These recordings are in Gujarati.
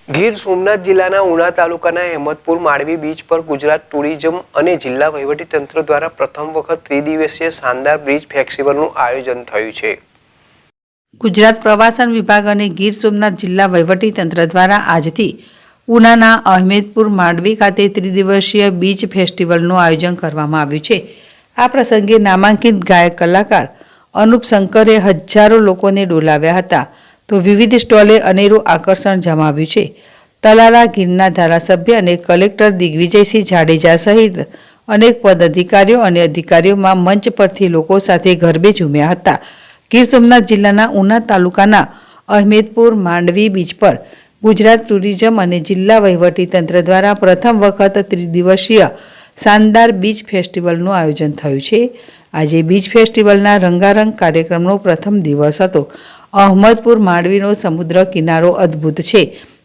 ગીર સોમનાથ જિલ્લાના ઉના તાલુકાના હેમતપુર માંડવી બીચ પર ગુજરાત ટુરિઝમ અને જિલ્લા વહીવટીતંત્ર દ્વારા પ્રથમ વખત ત્રિદિવસીય શાનદાર બીચ ફેસ્ટિવલનું આયોજન થયું છે। ગુજરાત પ્રવાસન વિભાગ અને ગીર સોમનાથ જિલ્લા વહીવટીતંત્ર દ્વારા આજથી ઉનાના અહેમદપુર માંડવી ખાતે ત્રિદિવસીય બીચ ફેસ્ટિવલનું આયોજન કરવામાં આવ્યું છે। આ પ્રસંગે નામાંકિત ગાયક કલાકાર અનુપ શંકરે હજારો લોકોને ડોલાવ્યા હતા, તો વિવિધ સ્ટોલે અનેરું આકર્ષણ જમાવ્યું છે। તલાલા ગીરના ધારાસભ્ય અને કલેક્ટર દિગ્વિજયસિંહ જાડેજા સહિત અનેક પદાધિકારીઓ અને અધિકારીઓમાં મંચ પરથી લોકો સાથે ગરબે ઝૂમ્યા હતા। ગીર સોમનાથ જિલ્લાના ઉના તાલુકાના અહેમદપુર માંડવી બીચ પર ગુજરાત ટુરિઝમ અને જિલ્લા વહીવટીતંત્ર દ્વારા પ્રથમ વખત ત્રિદિવસીય શાનદાર બીચ ફેસ્ટિવલનું આયોજન થયું છે। આજે બીચ ફેસ્ટિવલના રંગારંગ કાર્યક્રમનો પ્રથમ દિવસ હતો। અહેમદપુર માંડવીનો સમુદ્ર કિનારો અદ્ભુત છે।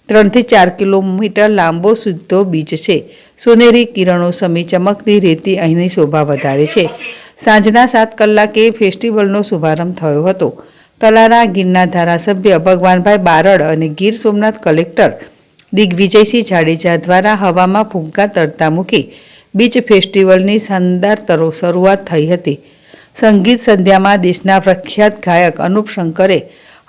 3 થી 4 કિલોમીટર લાંબો સીધો બીચ છે। સોનેરી કિરણો સમી ચમકતી રેતી અહીંની શોભા વધારે છે। સાંજના 7 કલાકે ફેસ્ટિવલનો શુભારંભ થયો હતો। તલારા ગીરના ધારાસભ્ય ભગવાનભાઈ બારડ અને ગીર સોમનાથ કલેક્ટર દિગ્વિજયસિંહ જાડેજા દ્વારા હવામાં ફુગ્ગા તરતા મૂકી બીચ ફેસ્ટિવલની શાનદાર શરૂઆત થઈ હતી। સંગીત સંધ્યામાં દેશના પ્રખ્યાત ગાયક અનુપ શંકરે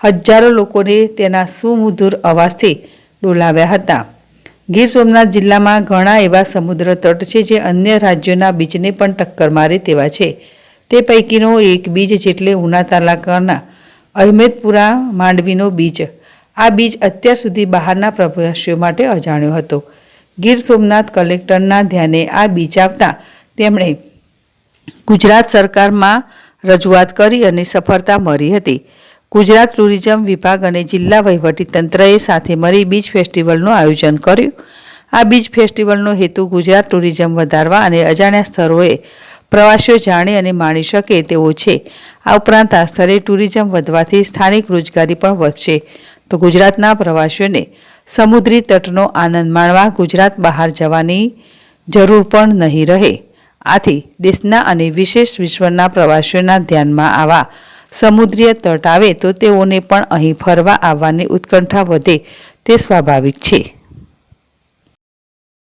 હજારો લોકોને તેના સુમધુર અવાજથી ડોલાવ્યા હતા। ગીર સોમનાથ જિલ્લામાં ઘણા એવા સમુદ્ર તટ છે જે અન્ય રાજ્યોના બીચને પણ ટક્કર મારે તેવા છે। તે પૈકીનો એક બીચ જેટલે ઉના તાલુકાના અહેમદપુરા માંડવીનો બીચ। આ બીચ અત્યાર સુધી બહારના પ્રવાસીઓ માટે અજાણ્યો હતો। ગીર સોમનાથ કલેક્ટરના ધ્યાને આ બીચ આવતા તેમણે ગુજરાત સરકારમાં રજૂઆત કરી અને સફળતા મળી હતી। ગુજરાત ટુરિઝમ વિભાગ અને જિલ્લા વહીવટીતંત્રએ સાથે મળી બીચ ફેસ્ટિવલનું આયોજન કર્યું। આ બીચ ફેસ્ટિવલનો હેતુ ગુજરાત ટુરિઝમ વધારવા અને અજાણ્યા સ્થળોએ પ્રવાસીઓ જાણે અને માણી શકે તેવો છે। આ ઉપરાંત આ સ્થળે ટુરિઝમ વધવાથી સ્થાનિક રોજગારી પણ વધશે, તો ગુજરાતના પ્રવાસીઓને સમુદ્રી તટનો આનંદ માણવા ગુજરાત બહાર જવાની જરૂર પણ નહીં રહે। આથી દેશના અને વિશેષ વિશ્વના પ્રવાસીઓના ધ્યાનમાં આવા સમુદ્રીય તટ આવે તો તેઓને પણ અહીં ફરવા આવવાની ઉત્કંઠા વધે તે સ્વાભાવિક છે।